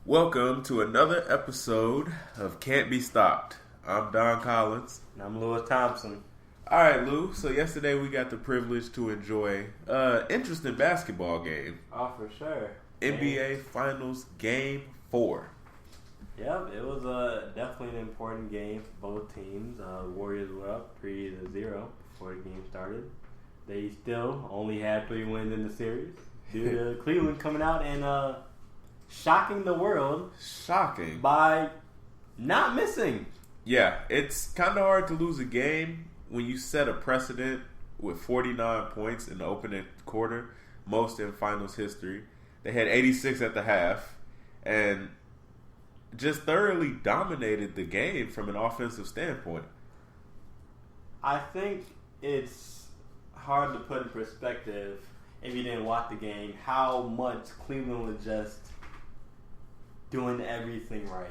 Welcome to another episode of Can't Be Stopped. I'm Don Collins. And I'm Lewis Thompson. All right, Lou. So yesterday we got the privilege to enjoy an interesting basketball game. Oh, for sure. NBA Finals Game 4. Yep, it was definitely an important game for both teams. Warriors were up 3-0 before the game started. They still only had 3 wins in the series due to Cleveland coming out and shocking the world. Shocking. By not missing. Yeah, it's kind of hard to lose a game when you set a precedent with 49 points in the opening quarter, most in finals history. They had 86 at the half and just thoroughly dominated the game from an offensive standpoint. I think it's hard to put in perspective, if you didn't watch the game, how much Cleveland was just doing everything right.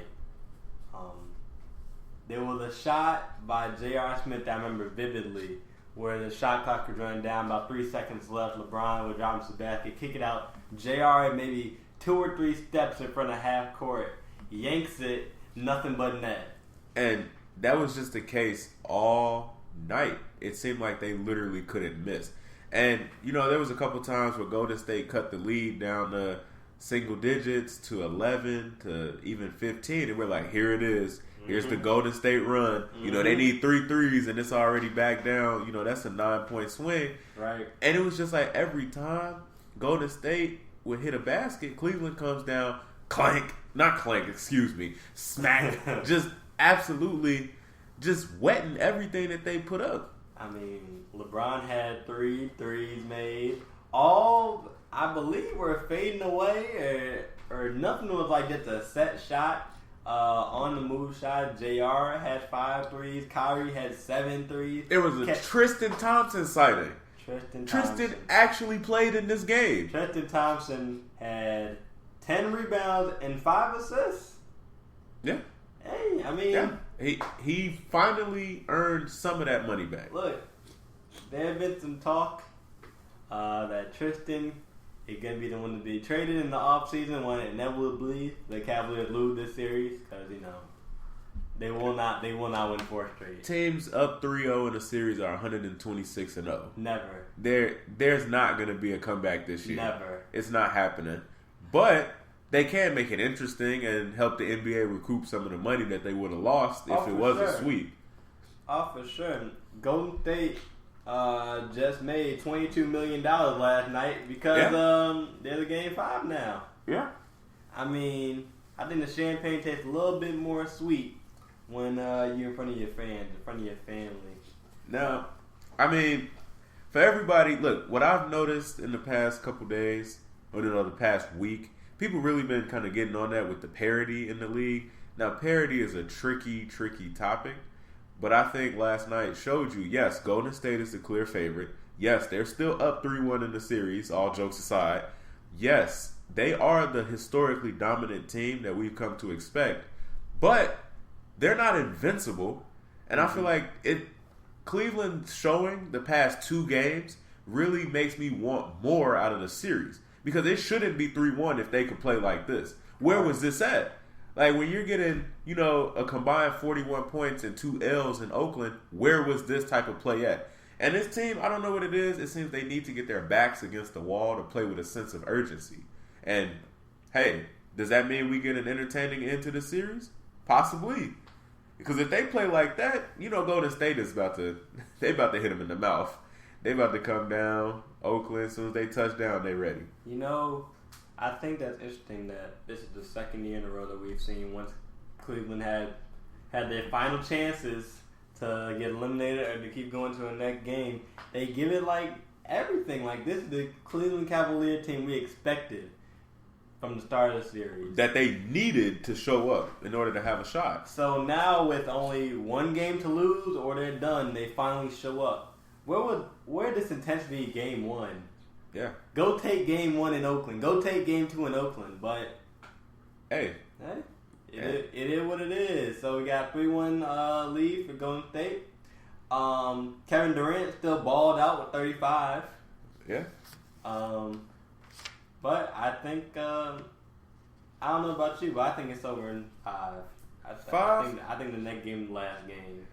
There was a shot by J.R. Smith that I remember vividly, where the shot clock was running down, about 3 seconds left. LeBron would drop his basket, kick it out. J.R. maybe 2 or 3 steps in front of half court, yanks it, nothing but net. And that was just the case all night. It seemed like they literally couldn't miss. And, there was a couple times where Golden State cut the lead down to single digits to 11 to even 15. And we're like, here it is. Here's the Golden State run. They need 3 threes and it's already back down. That's a 9-point swing. Right. And it was just like every time Golden State would hit a basket, Cleveland comes down, smack. Just absolutely just wetting everything that they put up. I mean, LeBron had 3 threes made. All, I believe, were fading away or nothing was like just a set shot. On the move shot, JR had 5 threes. Kyrie had 7 threes. It was a Tristan Thompson sighting. Tristan actually played in this game. Tristan Thompson had 10 rebounds and 5 assists. Yeah. Hey, I mean... Yeah. He finally earned some of that money back. Look, there have been some talk that Tristan is going to be the one to be traded in the offseason when inevitably the Cavaliers lose this series because, they will not win 4 straight. Teams up 3-0 in a series are 126-0. Never. There's not going to be a comeback this year. Never. It's not happening. But they can make it interesting and help the NBA recoup some of the money that they would have lost if it was a sweep. Oh, for sure. Golden State just made $22 million last night because they're the Game 5 now. Yeah. I mean, I think the champagne tastes a little bit more sweet when you're in front of your fans, in front of your family. Now, I mean, for everybody, look, what I've noticed in the past couple days, or the past week, people really been kind of getting on that with the parity in the league. Now, parity is a tricky topic. But I think last night showed you, yes, Golden State is the clear favorite. Yes, they're still up 3-1 in the series, all jokes aside. Yes, they are the historically dominant team that we've come to expect. But they're not invincible. And I feel like Cleveland showing the past 2 games really makes me want more out of the series. Because it shouldn't be 3-1 if they could play like this. Where was this at? Like, when you're getting, a combined 41 points and 2 L's in Oakland, where was this type of play at? And this team, I don't know what it is. It seems they need to get their backs against the wall to play with a sense of urgency. And, hey, does that mean we get an entertaining end to the series? Possibly. Because if they play like that, Golden State is about to hit them in the mouth. They about to come down. Oakland, as soon as they touch down, they ready. I think that's interesting that this is the second year in a row that we've seen once Cleveland had their final chances to get eliminated or to keep going to the next game, they give it like everything. Like, this is the Cleveland Cavalier team we expected from the start of the series. That they needed to show up in order to have a shot. So now with only 1 game to lose or they're done, they finally show up. Where this intensity game 1? Yeah. Go take game 1 in Oakland. Go take game 2 in Oakland. But it is what it is. So we got 3-1 lead for Golden State. Kevin Durant still balled out with 35. Yeah. But I think I don't know about you, but I think it's over in 5. I think the next game is the last game.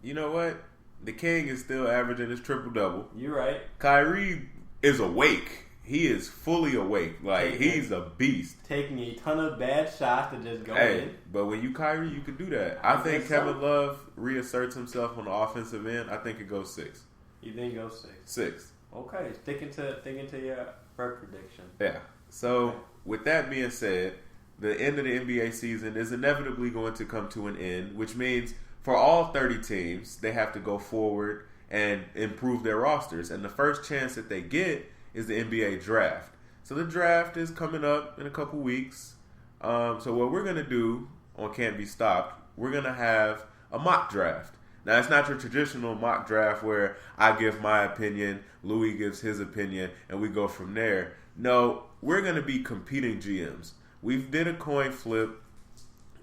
You know what? The King is still averaging his triple-double. You're right. Kyrie is awake. He is fully awake. Like, he's a beast. Taking a ton of bad shots to just go in. But when you Kyrie, you can do that. I think Kevin Love reasserts himself on the offensive end. I think it goes 6. You think it goes 6? 6. Okay. Sticking to your first prediction. Yeah. So, with that being said, the end of the NBA season is inevitably going to come to an end, which means for all 30 teams, they have to go forward and improve their rosters. And the first chance that they get is the NBA draft. So the draft is coming up in a couple weeks. So what we're going to do on Can't Be Stopped, we're going to have a mock draft. Now, it's not your traditional mock draft where I give my opinion, Louis gives his opinion, and we go from there. No, we're going to be competing GMs. We did a coin flip,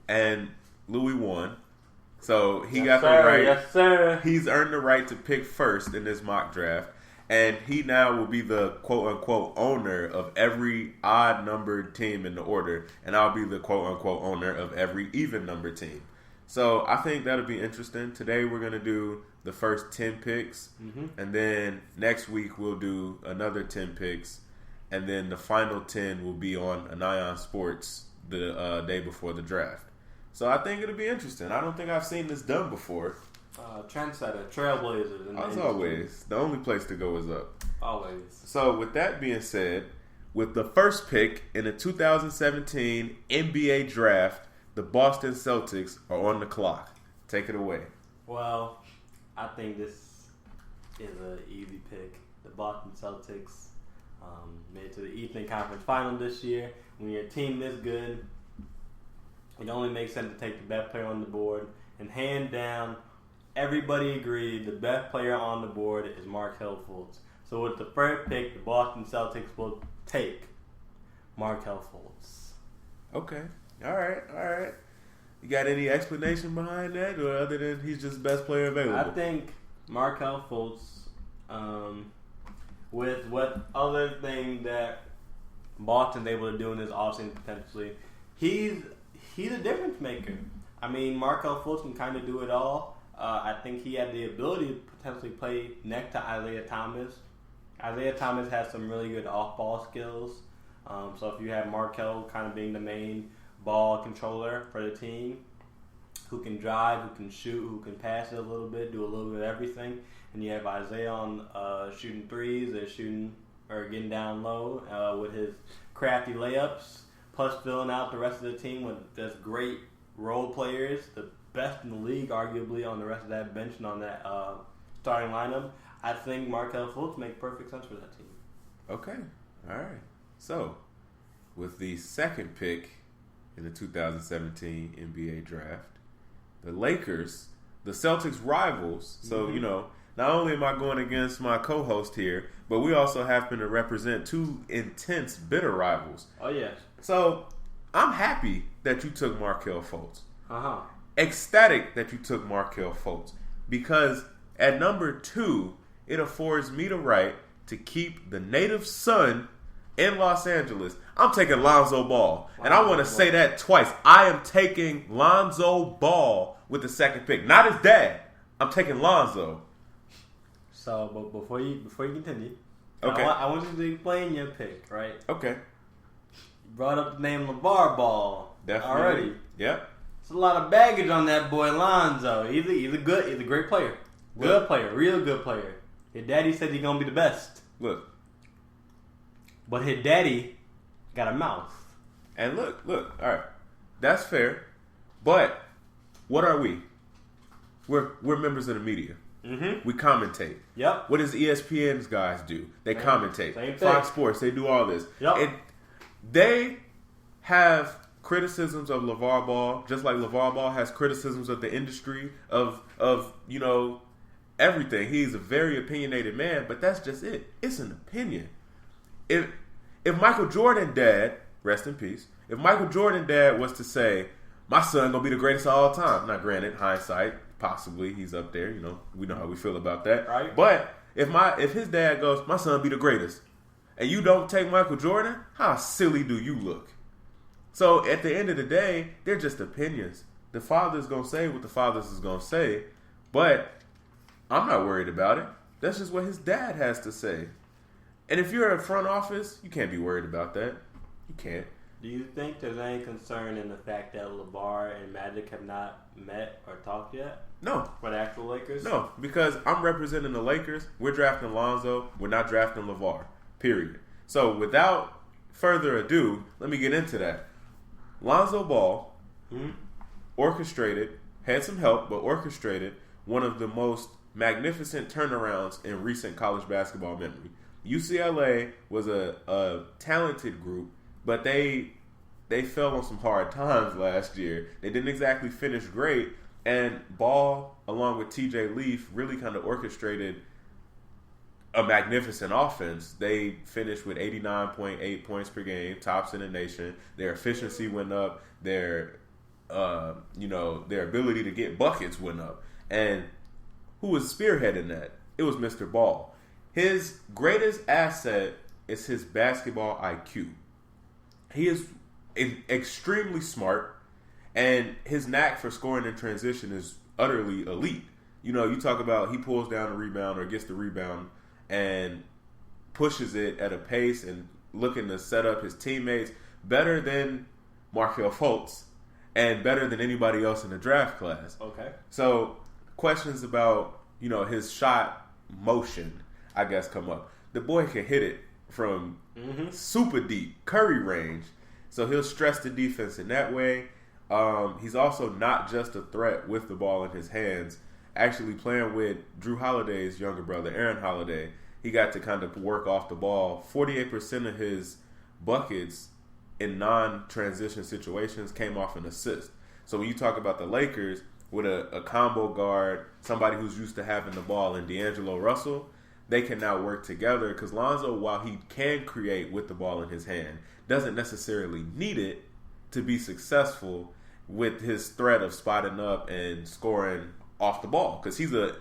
and Louis won. So he got the right. Yes, sir. He's earned the right to pick first in this mock draft. And he now will be the quote-unquote owner of every odd-numbered team in the order. And I'll be the quote-unquote owner of every even-numbered team. So I think that'll be interesting. Today we're going to do the first 10 picks. Mm-hmm. And then next week we'll do another 10 picks. And then the final 10 will be on Anion Sports the day before the draft. So I think it'll be interesting. I don't think I've seen this done before. Trendsetter, Trailblazers. As always, the only place to go is up. Always. So with that being said, with the first pick in the 2017 NBA draft, the Boston Celtics are on the clock. Take it away. Well, I think this is an easy pick. The Boston Celtics made it to the Eastern Conference Final this year. When you're a team this good, it only makes sense to take the best player on the board. And hand down, everybody agreed the best player on the board is Markelle Fultz. So with the first pick, the Boston Celtics will take Markelle Fultz. Okay. All right. You got any explanation behind that, or other than he's just best player available? I think Markelle Fultz, with what other thing that Boston's able to do in this offseason potentially, he's a difference maker. I mean, Markelle Fultz can kind of do it all. I think he had the ability to potentially play next to Isaiah Thomas. Isaiah Thomas has some really good off-ball skills. So if you have Markelle kind of being the main ball controller for the team, who can drive, who can shoot, who can pass it a little bit, do a little bit of everything, and you have Isaiah on shooting threes or getting down low with his crafty layups, plus filling out the rest of the team with just great role players, the best in the league, arguably, on the rest of that bench and on that starting lineup. I think Markelle Fultz makes perfect sense for that team. Okay. All right. So, with the second pick in the 2017 NBA draft, the Lakers, the Celtics rivals. So, not only am I going against my co-host here, but we also happen to represent two intense, bitter rivals. Oh, yes. So, I'm happy that you took Markelle Fultz. Uh-huh. Ecstatic that you took Markelle Fultz. Because at number 2, it affords me the right to keep the native son in Los Angeles. I'm taking Lonzo Ball. And I want to say that twice. I am taking Lonzo Ball with the second pick. Not his dad. I'm taking Lonzo. So, but before you continue, okay, I want you to explain your pick, right? Okay. You brought up the name LeVar Ball. Definitely. Already. Yep. It's a lot of baggage on that boy Lonzo. He's a great player. Good player. Real good player. His daddy said he's going to be the best. Look. But his daddy got a mouth. And look. All right. That's fair. But what are we? We're members of the media. Mm-hmm. We commentate. Yep. What does ESPN's guys do? They commentate. Same thing. Fox Sports, they do all this. Yep. And they have criticisms of LeVar Ball, just like LeVar Ball has criticisms of the industry, of everything. He's a very opinionated man, but that's just it. It's an opinion. If Michael Jordan dad, rest in peace, if Michael Jordan dad was to say, my son gonna be the greatest of all time, now granted, hindsight, possibly he's up there, we know how we feel about that. Right. But if his dad goes, my son be the greatest, and you don't take Michael Jordan, how silly do you look? So at the end of the day, they're just opinions. The father's going to say what the father's is going to say, but I'm not worried about it. That's just what his dad has to say. And if you're a front office, you can't be worried about that. You can't. Do you think there's any concern in the fact that LeVar and Magic have not met or talked yet? No. For the actual Lakers? No, because I'm representing the Lakers. We're drafting Lonzo. We're not drafting LeVar. Period. So without further ado, let me get into that. Lonzo Ball orchestrated, had some help, but orchestrated one of the most magnificent turnarounds in recent college basketball memory. UCLA was a talented group, but they fell on some hard times last year. They didn't exactly finish great, and Ball, along with TJ Leaf, really kind of orchestrated a magnificent offense. They finished with 89.8 points per game, tops in the nation. Their efficiency went up. Their ability to get buckets went up. And who was spearheading that? It was Mr. Ball. His greatest asset is his basketball IQ. He is extremely smart, and his knack for scoring in transition is utterly elite. You talk about he pulls down a rebound or gets the rebound and pushes it at a pace and looking to set up his teammates better than Markelle Fultz and better than anybody else in the draft class. Okay. So questions about, his shot motion, I guess, come up. The boy can hit it from super deep, Curry range. So he'll stress the defense in that way. He's also not just a threat with the ball in his hands. Actually playing with Drew Holiday's younger brother, Aaron Holiday, he got to kind of work off the ball. 48% of his buckets in non-transition situations came off an assist. So when you talk about the Lakers with a combo guard, somebody who's used to having the ball, and D'Angelo Russell, they can now work together because Lonzo, while he can create with the ball in his hand, doesn't necessarily need it to be successful with his threat of spotting up and scoring off the ball, because he's a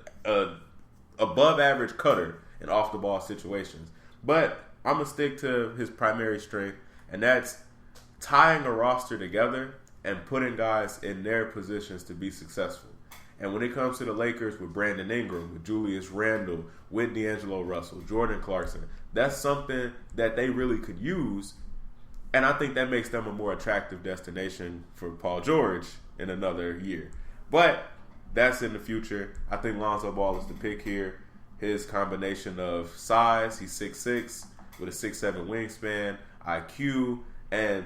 above average cutter in off the ball situations. But I'm gonna stick to his primary strength, and that's tying a roster together and putting guys in their positions to be successful. And when it comes to the Lakers with Brandon Ingram, with Julius Randle, with D'Angelo Russell, Jordan Clarkson, that's something that they really could use. And I think that makes them a more attractive destination for Paul George in another year. But that's in the future. I think Lonzo Ball is the pick here. His combination of size, he's 6'6", with a 6'7" wingspan, IQ, and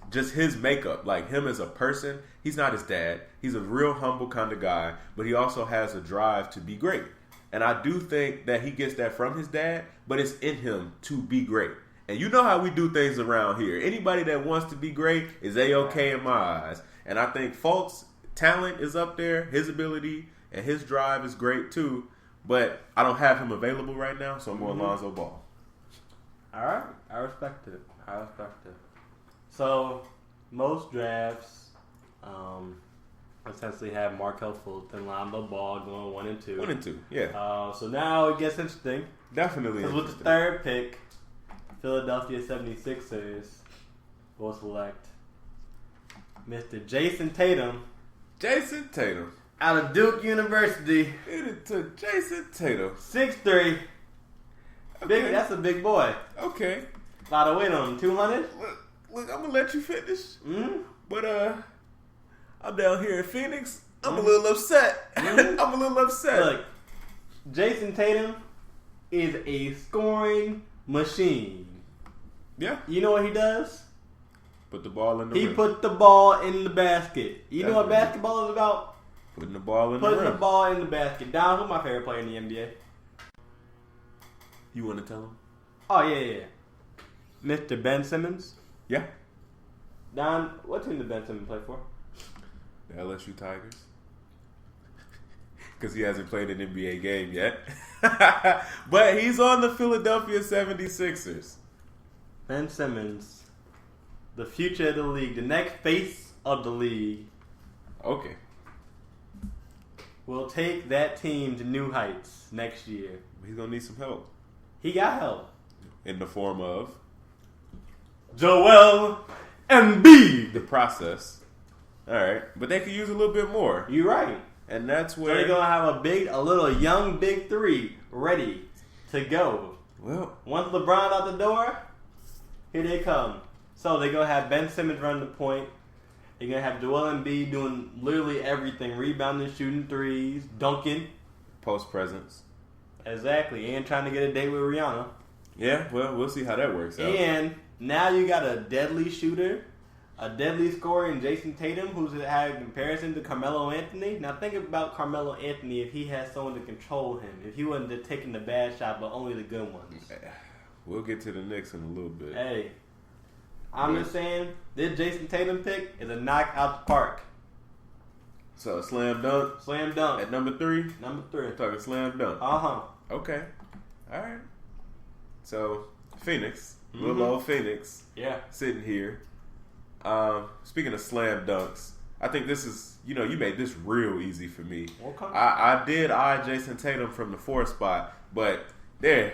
just his makeup, like him as a person. He's not his dad. He's a real humble kind of guy, but he also has a drive to be great. And I do think that he gets that from his dad, but it's in him to be great. And you know how we do things around here. Anybody that wants to be great is A-okay in my eyes. And I think Fultz' talent is up there. His ability and his drive is great too. But I don't have him available right now, so I'm going Lonzo Ball. All right. I respect it. So, most drafts essentially have Markelle Fultz and Lonzo Ball going 1 and 2. 1 and 2, yeah. So now it gets interesting. Definitely interesting. With the third pick, Philadelphia 76ers will select Mr. Jason Tatum. Jason Tatum. Out of Duke University. It took Jason Tatum. 6'3". Okay. That's a big boy. Okay. A lot of weight on him. 200? Look, I'm going to let you finish. Mm-hmm. But I'm down here in Phoenix. I'm a little upset. Mm-hmm. I'm a little upset. Look, Jason Tatum is a scoring machine. Yeah. You know what he does? Put the ball in the rim. He put the ball in the basket. You know what basketball is about? Putting the ball in the rim. Putting the ball in the basket. Don, who's my favorite player in the NBA? You want to tell him? Oh, yeah. Mr. Ben Simmons? Yeah. Don, what team did Ben Simmons play for? The LSU Tigers. Because he hasn't played an NBA game yet. But he's on the Philadelphia 76ers. Ben Simmons, the future of the league, the next face of the league. Okay. Will take that team to new heights next year. He's going to need some help. He got help. In the form of? Joel Embiid. the process. All right, but they could use a little bit more. You're right. And that's So where they're gonna have a little young big three ready to go. well, Once LeBron out the door, here they come. So they're gonna have Ben Simmons running the point. They're gonna have Joel Embiid doing literally everything: rebounding, shooting threes, dunking. post presence. Exactly, and trying to get a date with Rihanna. Yeah, well, we'll see how that works out. And now you got a deadly shooter, a deadly scorer in Jason Tatum, who's had a comparison to Carmelo Anthony. Now think about Carmelo Anthony if he had someone to control him, if he wasn't just taking the bad shot but only the good ones. We'll get to the Knicks in a little bit. Hey, I'm just saying, this Jason Tatum pick is a knock out the park. So slam dunk Slam dunk. at number 3. Number 3. We're talking slam dunk. Uh-huh. Okay, all right. So Phoenix, Mm-hmm. little old Phoenix, Yeah. sitting here. Speaking of slam dunks, I think this is you made this real easy for me. Okay. I did eye Jason Tatum from the 4 spot, but there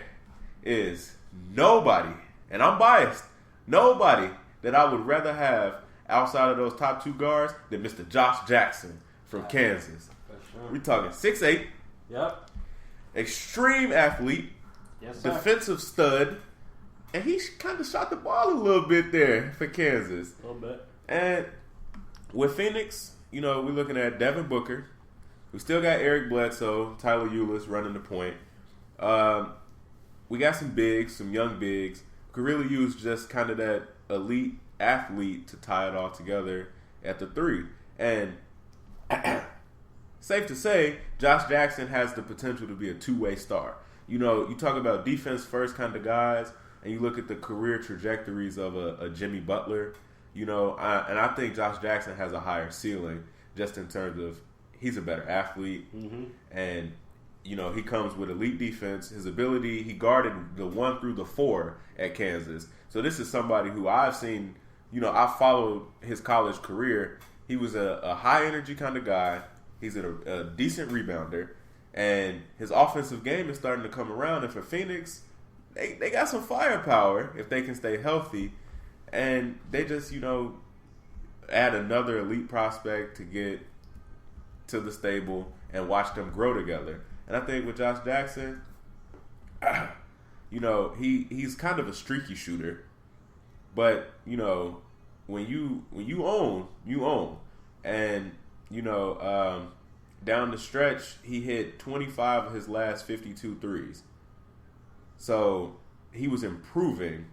is nobody, and I'm biased, nobody that I would rather have outside of those top 2 guards than Mr. Josh Jackson from Kansas. For sure. We talking 6'8", Yep. extreme athlete, Yes, sir. defensive stud, and he kind of shot the ball a little bit there for Kansas. A little bit. And with Phoenix, we're looking at Devin Booker. We still got Eric Bledsoe, Tyler Ulis running the point. We got some bigs, some young bigs. Could really use just kind of that elite athlete to tie it all together at the 3. And safe to say, Josh Jackson has the potential to be a two-way star. You talk about defense first kind of guys, and you look at the career trajectories of a Jimmy Butler. And I think Josh Jackson has a higher ceiling just in terms of he's a better athlete, and he comes with elite defense. His ability, he guarded the 1 through the 4 at Kansas. So this is somebody who I've seen. I followed his college career. He was a high energy kind of guy. He's a decent rebounder, and his offensive game is starting to come around. And for Phoenix, they got some firepower if they can stay healthy. And they just, add another elite prospect to get to the stable and watch them grow together. And I think with Josh Jackson, he's kind of a streaky shooter. But, when you own, you own. And, down the stretch, he hit 25 of his last 52 threes. So he was improving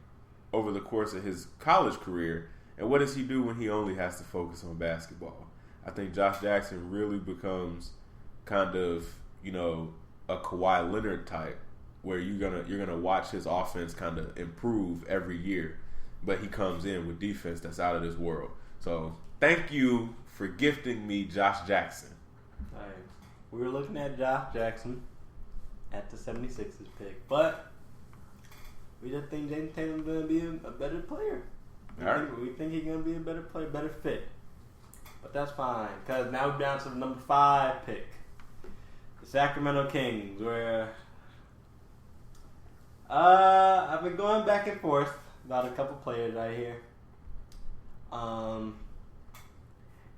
over the course of his college career. And what does he do when he only has to focus on basketball? I think Josh Jackson really becomes kind of, a Kawhi Leonard type, where you're gonna watch his offense kind of improve every year, but he comes in with defense that's out of this world. So thank you for gifting me Josh Jackson. All right. We were looking at Josh Jackson at the 76ers pick, but we just think Jason Tatum's going to be a better player. We think he's going to be a better player, better fit. But that's fine, because now we're down to the number 5 pick. The Sacramento Kings, where I've been going back and forth about a couple players right here.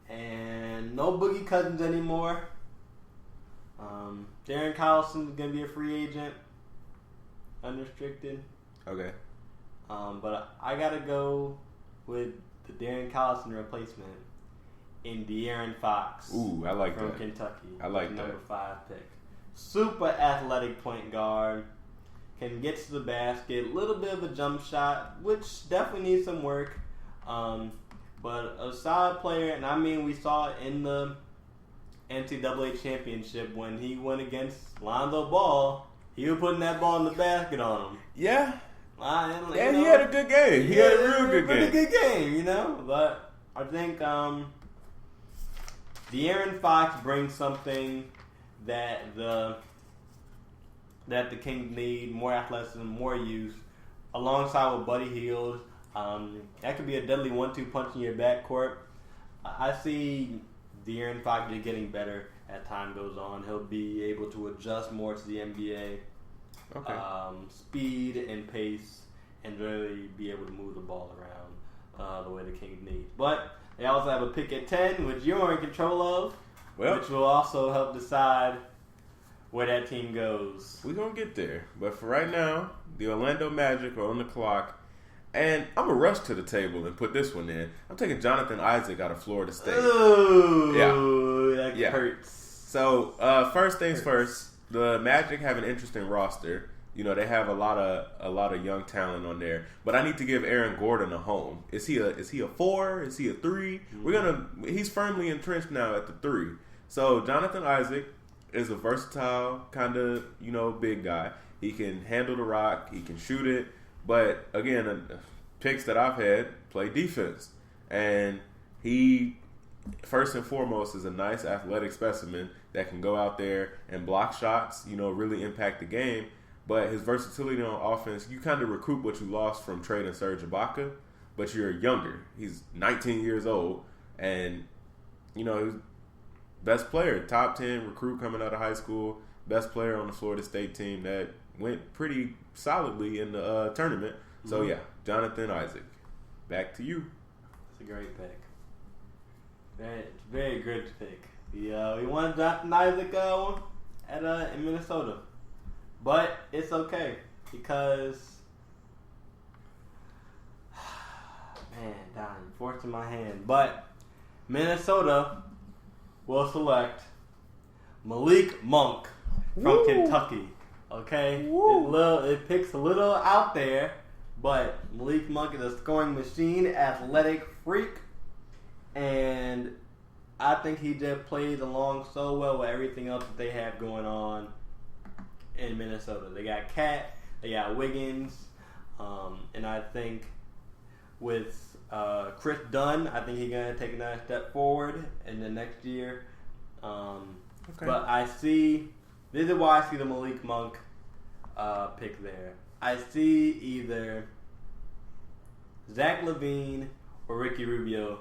And no Boogie Cousins anymore. Darren Collison's going to be a free agent, unrestricted. Okay. But I got to go with the Darren Collison replacement in De'Aaron Fox. Ooh, I like from that. Kentucky. I like that. Number 5 pick. Super athletic point guard. Can get to the basket. Little bit of a jump shot, which definitely needs some work. But a solid player, and I mean, we saw it in the NCAA championship when he went against Lonzo Ball. He was putting that ball in the basket on him. Yeah. And he had a good game. He had a real good game. Pretty good game, But I think De'Aaron Fox brings something that the Kings need: more athleticism, more youth, alongside with Buddy Hield. That could be a deadly 1-2 punch in your backcourt. I see De'Aaron Fox just getting better as time goes on. He'll be able to adjust more to the NBA. Okay. Speed and pace, and really be able to move the ball around. the way the Kings need. But they also have a pick at 10, which you're in control of, which will also help decide where that team goes. We're going to get there. But for right now, the Orlando Magic are on the clock. And I'm going to rush to the table and put this one in. I'm taking Jonathan Isaac out of Florida State. Ooh, that hurts. So, first things first, the Magic have an interesting roster. You know, they have a lot of young talent on there. But I need to give Aaron Gordon a home. Is he a 4? Is he a 3? Mm-hmm. He's firmly entrenched now at the 3. So, Jonathan Isaac is a versatile kind of, big guy. He can handle the rock. He can shoot it. But, again, picks that I've had play defense. And he, first and foremost, is a nice athletic specimen that can go out there and block shots, really impact the game. But his versatility on offense, you kind of recoup what you lost from trading Serge Ibaka, but you're younger. He's 19 years old. And, he's best player, top 10 recruit coming out of high school, best player on the Florida State team that went pretty solidly in the tournament. So, yeah, Jonathan Isaac. Back to you. That's a great pick. Very good pick. We wanted Jonathan Isaac in Minnesota. But it's okay because, man, Don, you're forcing my hand. But Minnesota will select Malik Monk from Kentucky. Okay? It picks a little out there, but Malik Monk is a scoring machine, athletic freak, and I think he just plays along so well with everything else that they have going on in Minnesota. They got Cat, they got Wiggins, and I think with Chris Dunn, I think he's going to take another step forward in the next year. Okay. But this is why I see the Malik Monk pick there. I see either Zach LaVine or Ricky Rubio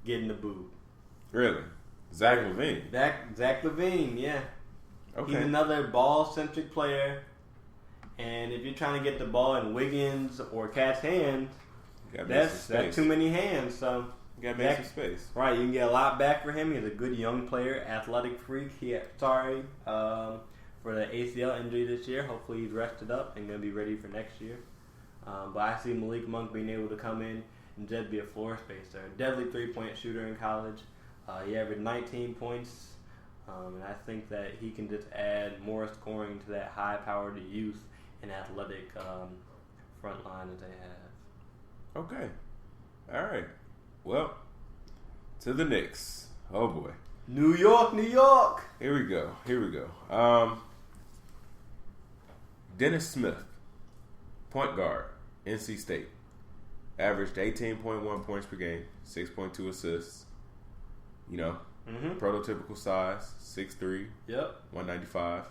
getting the boot. Really? Zach LaVine? Zach LaVine, yeah. Okay. He's another ball-centric player. And if you're trying to get the ball in Wiggins or Cat's hand, that's too many hands. So you got to make some space. Right, you can get a lot back for him. He's a good young player, athletic freak. For the ACL injury this year. Hopefully he's rested up and going to be ready for next year. But I see Malik Monk being able to come in and just be a floor spacer. Deadly three-point shooter in college. He averaged 19 points. And I think that he can just add more scoring to that high-powered youth and athletic front line that they have. Okay. All right. Well, to the Knicks. Oh, boy. New York, New York. Here we go. Dennis Smith, point guard, NC State. Averaged 18.1 points per game, 6.2 assists. Prototypical size, 6'3". Yep. 195.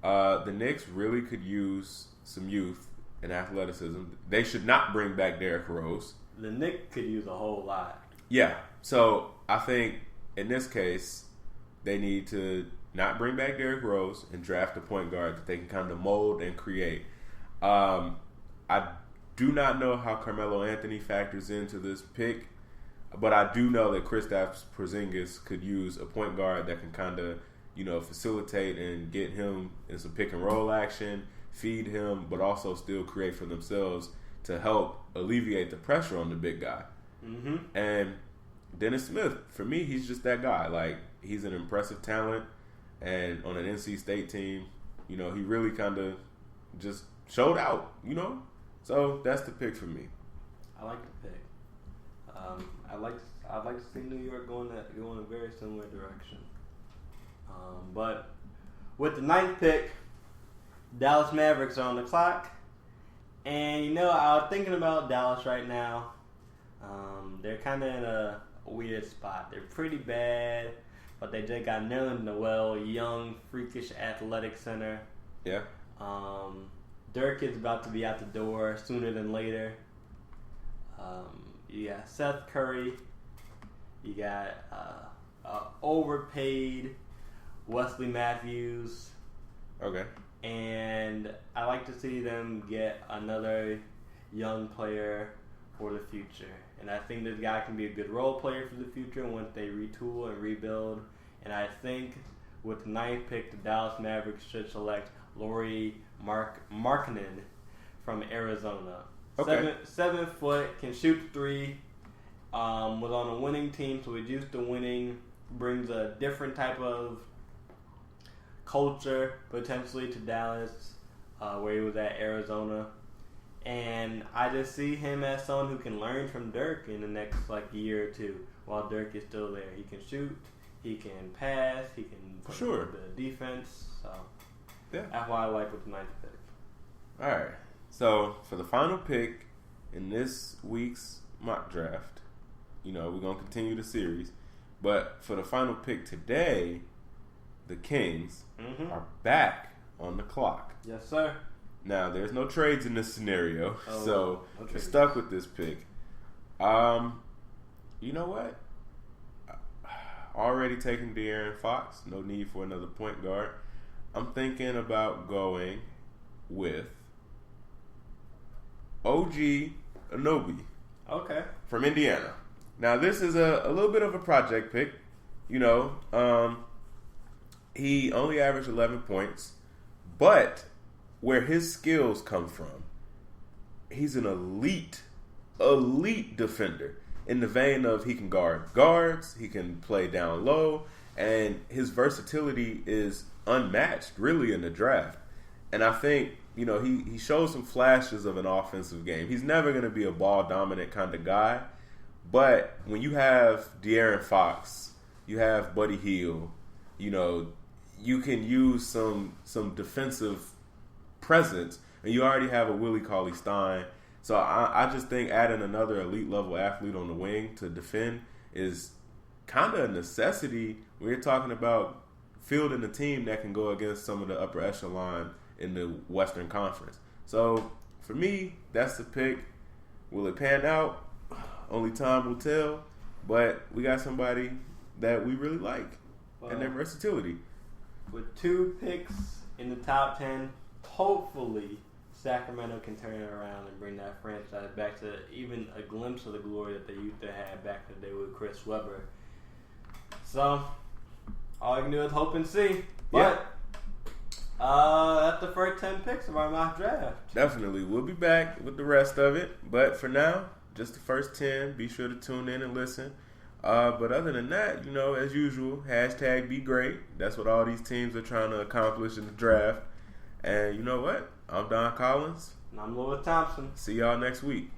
The Knicks really could use some youth and athleticism. They should not bring back Derrick Rose. The Knicks could use a whole lot. Yeah. So I think in this case, they need to not bring back Derrick Rose and draft a point guard that they can kind of mold and create. I do not know how Carmelo Anthony factors into this pick, but I do know that Kristaps Porzingis could use a point guard that can kind of, facilitate and get him in some pick and roll action, feed him, but also still create for themselves to help alleviate the pressure on the big guy. Mm-hmm. And Dennis Smith, for me, he's just that guy. Like, he's an impressive talent, and on an NC State team, he really kind of just showed out, So that's the pick for me. I like the pick. I'd like to see New York going in a very similar direction. But with the 9th pick, Dallas Mavericks are on the clock, and I was thinking about Dallas right now. They're kind of in a weird spot. They're pretty bad, but they just got Nerlens Noel, young, freakish, athletic center. Yeah. Dirk is about to be out the door sooner than later. You got Seth Curry. You got overpaid Wesley Matthews. Okay. And I like to see them get another young player for the future. And I think this guy can be a good role player for the future once they retool and rebuild. And I think with the 9th pick, the Dallas Mavericks should select Lauri Markkanen from Arizona. Okay. 7 foot, can shoot the three. Was on a winning team, so he's used to winning. Brings a different type of culture potentially to Dallas, where he was at Arizona. And I just see him as someone who can learn from Dirk in the next year or two while Dirk is still there. He can shoot, he can pass, he can play the defense. So yeah, that's why I like with the 9th pick. All right. So for the final pick in this week's mock draft, we're gonna continue the series, but for the final pick today, the Kings are back on the clock. Yes, sir. Now, there's no trades in this scenario, so no we're stuck with this pick. You know what? Already taking De'Aaron Fox. No need for another point guard. I'm thinking about going with OG Anunoby. Okay. From Indiana. Now, this is a little bit of a project pick. He only averaged 11 points, but where his skills come from, he's an elite defender in the vein of he can guard guards, he can play down low, and his versatility is unmatched really in the draft. And I think, he shows some flashes of an offensive game. He's never going to be a ball dominant kind of guy, but when you have De'Aaron Fox, you have Buddy Hield, you can use some defensive presence, and you already have a Willie Cauley-Stein. So I just think adding another elite level athlete on the wing to defend is kind of a necessity when you're talking about fielding a team that can go against some of the upper echelon in the Western Conference. So for me, that's the pick. Will it pan out? Only time will tell. But we got somebody that we really like and their versatility. With 2 picks in the top 10, hopefully Sacramento can turn it around and bring that franchise back to even a glimpse of the glory that they used to have back in the day with Chris Webber. So, all you can do is hope and see. But, that's the first 10 picks of our mock draft. Definitely. We'll be back with the rest of it. But for now, just the first 10. Be sure to tune in and listen. But other than that, as usual, hashtag be great. That's what all these teams are trying to accomplish in the draft. And you know what? I'm Don Collins. And I'm Louis Thompson. See y'all next week.